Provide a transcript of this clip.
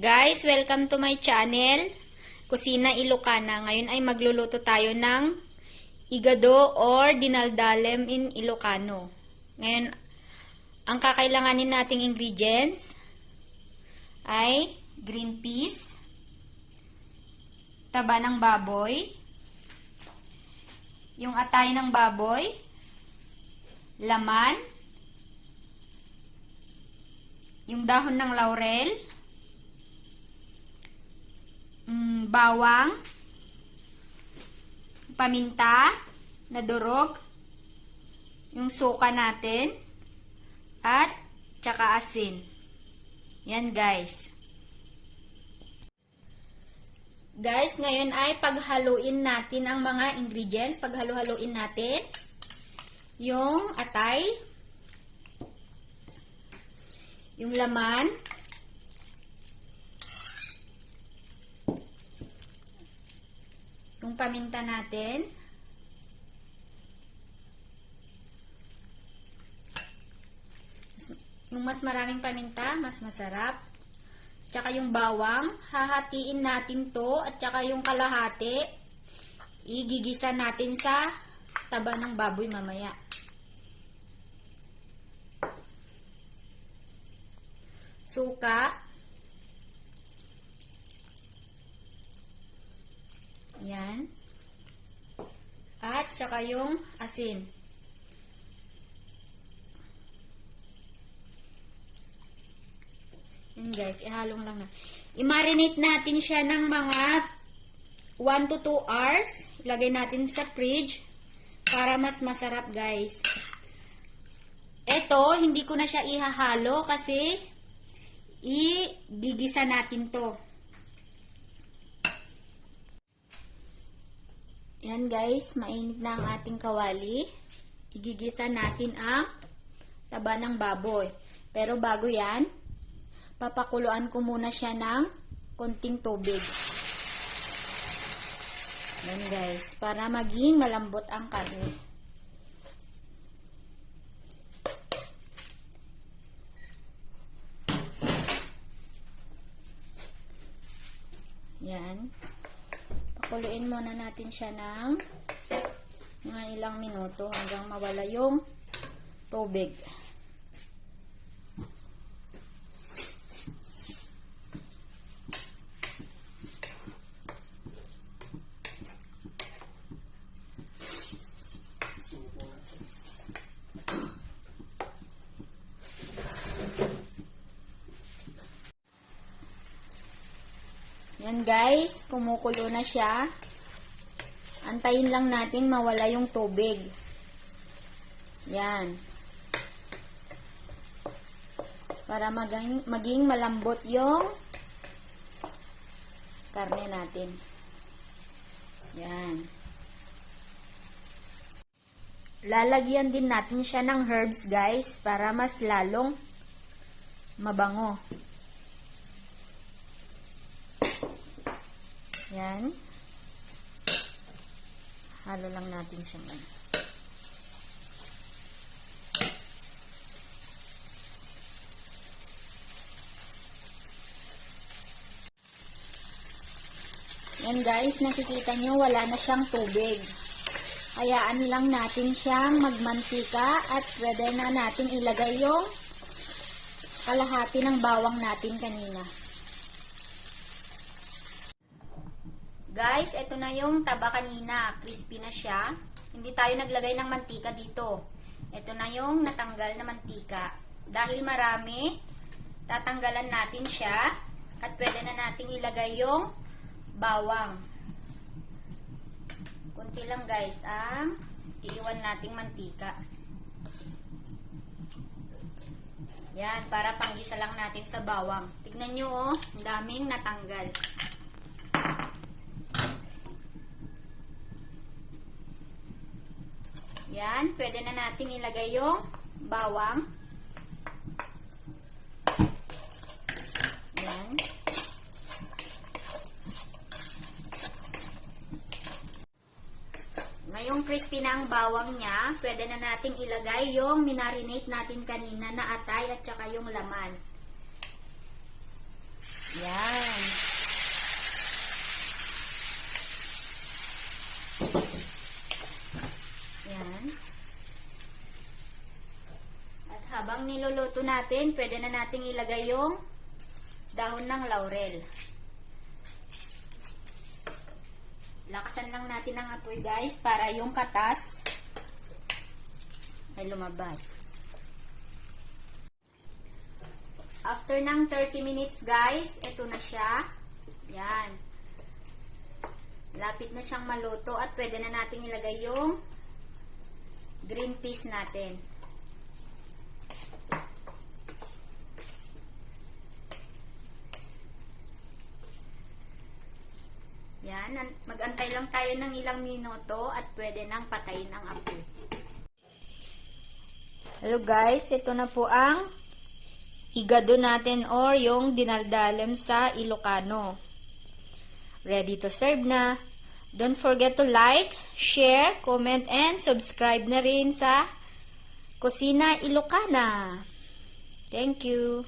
Guys, welcome to my channel, Kusina Ilocana. Ngayon ay magluluto tayo ng igado or dinaldalem in Ilocano. Ngayon, ang kakailanganin nating ingredients ay green peas, taba ng baboy, yung atay ng baboy, laman, yung dahon ng laurel, bawang, paminta na durog, yung suka natin, at tsaka asin. Yan guys. Guys, ngayon ay paghaluin natin ang mga ingredients. Paghalo-haluin natin yung atay, yung laman, yung paminta natin, yung mas maraming paminta, mas masarap. Tsaka yung bawang, hahatiin natin to, at tsaka yung kalahati, igigisa natin sa taba ng baboy mamaya. Suka. Yan. At saka yung asin. Yan guys, ihalong lang na. I-marinate natin siya ng mga 1 to 2 hours. Ilagay natin sa fridge para mas masarap guys. Ito, hindi ko na siya ihahalo kasi igigisa natin to. Yan guys, mainit na ang ating kawali. Igigisa natin ang taba ng baboy. Pero bago yan, papakuluan ko muna siya ng konting tubig. Yan guys, para maging malambot ang karne. Yan. Pakuluin muna natin siya ng mga ilang minuto hanggang mawala yung tubig. Yan guys, kumukulo na siya. Antayin lang natin mawala yung tubig. Yan. Para maging malambot yung karne natin. Yan. Lalagyan din natin siya ng herbs guys para mas lalong mabango. Yan. Halo lang natin siya ngayon. Yan guys, nakikita nyo wala na siyang tubig. Hayaan lang natin siyang magmantika at pwede na natin ilagay yung kalahati ng bawang natin kanina. Guys, ito na yung taba kanina. Crispy na siya. Hindi tayo naglagay ng mantika dito. Ito na yung natanggal na mantika. Dahil marami, tatanggalan natin siya. At pwede na natin ilagay yung bawang. Kunti lang guys ang iiwan nating mantika. Yan, para panggisa lang natin sa bawang. Tignan nyo oh, ang daming natanggal. Yan, pwede na natin ilagay yung bawang. Yan. Ngayong crispy na ang bawang niya, pwede na natin ilagay yung minarinate natin kanina na atay at saka yung laman. Yan. Yan. At habang niluluto natin, pwede na nating ilagay yung dahon ng laurel. Lakasan lang natin ang apoy guys para yung katas ay lumabas. After ng 30 minutes guys, ito na siya. Yan. Lapit na siyang maluto at pwede na natin ilagay yung green peas natin. Yan, mag-antay lang tayo ng ilang minuto at pwede nang patayin ang apoy. Hello guys, ito na po ang igado natin or yung dinaldalem sa Ilocano. Ready to serve na. Don't forget to like, share, comment, and subscribe na rin sa Kusina Ilocana. Thank you.